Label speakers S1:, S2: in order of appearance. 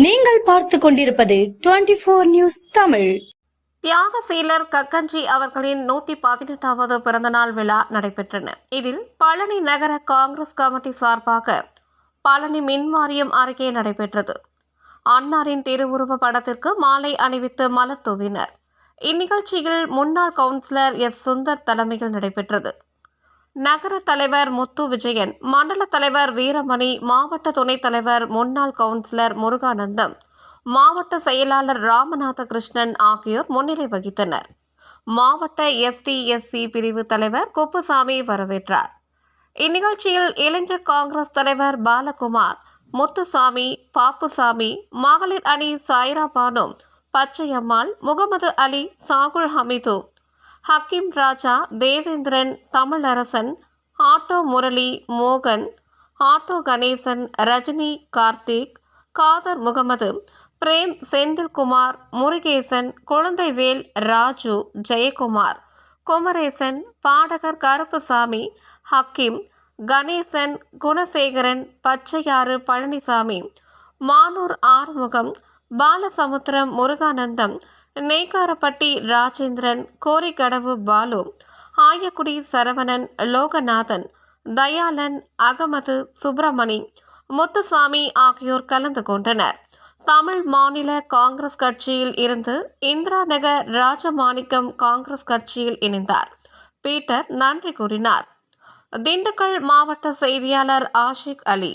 S1: நீங்கள் பார்த்து கொண்டிருப்பது 24 நியூஸ் தமிழ்.
S2: தியாகசீலர் கக்கஞ்சி அவர்களின் 118வது பிறந்தநாள் விழா நடைபெற்றன. இதில் பழனி நகர காங்கிரஸ் கமிட்டி சார்பாக பழனி மின்வாரியம் அருகே நடைபெற்றது. அன்னாரின் திருவுருவ படத்திற்கு மாலை அணிவித்து மலர் தூவினர். இந்நிகழ்ச்சியில் முன்னாள் கவுன்சிலர் எஸ். சுந்தர் தலைமையில் நடைபெற்றது. நகர தலைவர் முத்து விஜயன், மண்டல தலைவர் வீரமணி, மாவட்ட துணைத் தலைவர் முன்னாள் கவுன்சிலர் முருகானந்தம், மாவட்ட செயலாளர் ராமநாத கிருஷ்ணன் ஆகியோர் முன்னிலை வகித்தனர். மாவட்ட எஸ்டி/எஸ்சி பிரிவு தலைவர் குப்புசாமி வரவேற்றார். இந்நிகழ்ச்சியில் இளைஞர் காங்கிரஸ் தலைவர் பாலகுமார், முத்துசாமி, பாப்புசாமி, மகளிர் அணி சாய்ரா பானு, பச்சையம்மாள், முகமது அலி, சாகுல் ஹமீது, ஹக்கீம் ராஜா, தேவேந்திரன், தமிழரசன், ஆட்டோ முரளி, மோகன், ஆட்டோ கணேசன், ரஜினி, கார்த்திக், காதர் முகமது, பிரேம், செந்தில்குமார், முருகேசன், குழந்தைவேல், ராஜு, ஜெயக்குமார், குமரேசன், பாடகர் கருப்புசாமி, ஹக்கீம், கணேசன், குணசேகரன், பச்சையாறு பழனிசாமி, மானூர் ஆறுமுகம், பாலசமுத்திரம் முருகானந்தம், நெய்க்காரப்பட்டி ராஜேந்திரன், கோரிக்கடவு பாலு, ஆயக்குடி சரவணன், லோகநாதன், தயாளன், அகமது, சுப்பிரமணி, முத்துசாமி ஆகியோர் கலந்து கொண்டனர். தமிழ் மாநில காங்கிரஸ் கட்சியில் இருந்து இந்திரா நகர் ராஜமாணிக்கம் காங்கிரஸ் கட்சியில் இணைந்தார். பீட்டர் நன்றி கூறினார். திண்டுக்கல் மாவட்ட செய்தியாளர் ஆஷிக் அலி.